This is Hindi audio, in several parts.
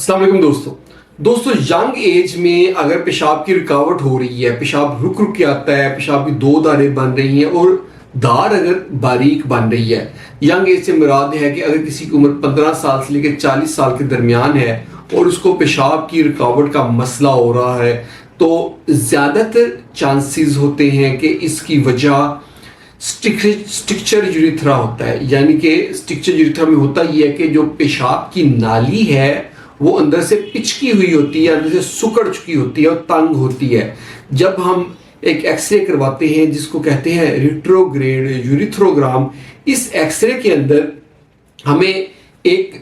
अस्सलाम वालेकुम दोस्तों यंग एज में अगर पेशाब की रुकावट हो रही है, पेशाब रुक रुक के आता है, पेशाब की दो धारें बन रही हैं और धार अगर बारीक बन रही है, यंग एज से मुराद है कि अगर किसी की उम्र 15 साल से लेकर 40 साल के दरमियान है और उसको पेशाब की रुकावट का मसला हो रहा है, तो ज़्यादातर चांसेस होते हैं कि इसकी वजह स्ट्रक्चर यूरिथ्रा होता है। यानी कि स्ट्रक्चर यूरिथ्रा में होता यह है कि जो पेशाब की नाली है वो अंदर से पिचकी हुई होती है, अंदर से सुकड़ चुकी होती है और तंग होती है। जब हम एक एक्सरे करवाते हैं जिसको कहते हैं रिट्रोग्रेड यूरिथ्रोग्राम, इस एक्सरे के अंदर हमें एक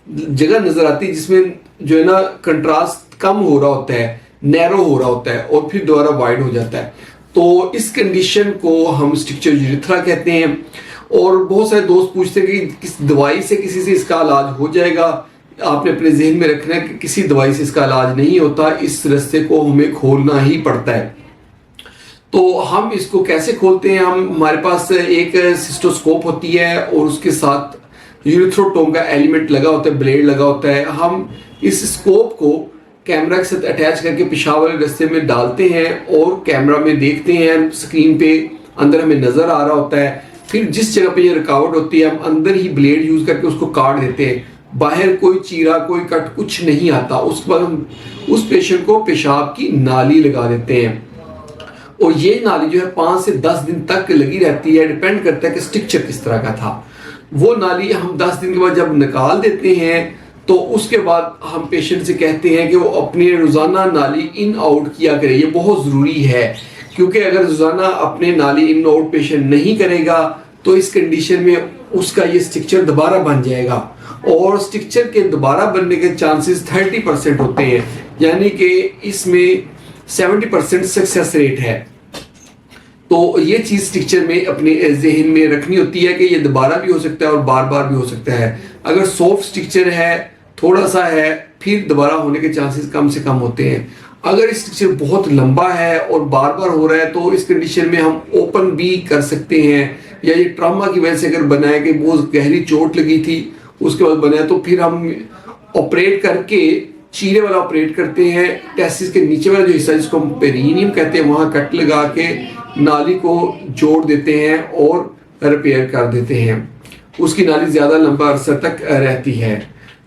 जगह नजर आती है जिसमें जो है ना कंट्रास्ट कम हो रहा होता है, नैरो हो रहा होता है और फिर दोबारा वाइड हो जाता है। तो इस कंडीशन को हम स्ट्रक्चर यूरिथ्रा कहते हैं। और बहुत सारे दोस्त पूछते हैं कि किस दवाई से किसी से इसका इलाज हो जाएगा। आपने अपने जहन में रखना है कि किसी दवाई से इसका इलाज नहीं होता, इस रास्ते को हमें खोलना ही पड़ता है। तो हम इसको कैसे खोलते हैं? हमारे पास एक सिस्टोस्कोप होती है और उसके साथ यूरिथ्रोटोम का एलिमेंट लगा होता है, ब्लेड लगा होता है। हम इस स्कोप को कैमरा के साथ अटैच करके पेशाब वाले रास्ते में डालते हैं और कैमरा में देखते हैं, स्क्रीन पे अंदर हमें नजर आ रहा होता है। फिर जिस जगह पे ये रुकावट होती है हम अंदर ही ब्लेड यूज करके उसको काट देते हैं, बाहर कोई चीरा कोई कट कुछ नहीं आता। उसके बाद हम उस पेशेंट को पेशाब की नाली लगा देते हैं और ये नाली जो है 5 से 10 दिन तक लगी रहती है, डिपेंड करता है कि स्ट्रक्चर किस तरह का था। वो नाली हम 10 दिन के बाद जब निकाल देते हैं तो उसके बाद हम पेशेंट से कहते हैं कि वो अपनी रोजाना नाली इन आउट किया करे। ये बहुत ज़रूरी है क्योंकि अगर रोजाना अपने नाली इन आउट पेशेंट नहीं करेगा तो इस कंडीशन में उसका ये स्ट्रक्चर दोबारा बन जाएगा और स्ट्रक्चर के दोबारा बनने के चांसेस 30% होते हैं, यानी कि इसमें 70% सक्सेस रेट है। तो ये चीज़ स्ट्रक्चर में अपने जहन में रखनी होती है कि ये दोबारा भी हो सकता है और बार बार भी हो सकता है। अगर सॉफ्ट स्ट्रक्चर है, थोड़ा सा है, फिर दोबारा होने के चांसेस कम से कम होते हैं। अगर स्ट्रक्चर बहुत लंबा है और बार बार हो रहा है तो इस कंडीशन में हम ओपन भी कर सकते हैं, या ये ट्रॉमा की वजह से अगर बनाया कि बहुत गहरी चोट लगी थी उसके बाद बनाया तो फिर हम ऑपरेट करके चीरे वाला ऑपरेट करते हैं। टेस्टिस के नीचे वाला जो हिस्सा जिसको हम पेरिनियम कहते हैं वहाँ कट लगा के नाली को जोड़ देते हैं और रिपेयर कर देते हैं। उसकी नाली ज़्यादा लंबा अरसा तक रहती है।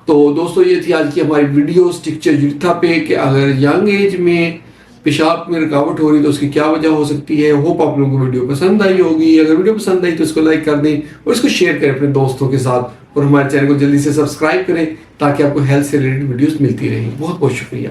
तो दोस्तों ये थी आज की हमारी वीडियो स्ट्रक्चर यूरिथ्रा पे कि अगर यंग एज में पेशाब में रुकावट हो रही तो उसकी क्या वजह हो सकती है। होप आप लोगों को वीडियो पसंद आई होगी। अगर वीडियो पसंद आई तो इसको लाइक कर दें और इसको शेयर करें अपने दोस्तों के साथ और हमारे चैनल को जल्दी से सब्सक्राइब करें ताकि आपको हेल्थ से रिलेटेड वीडियोस मिलती रहें। बहुत बहुत शुक्रिया।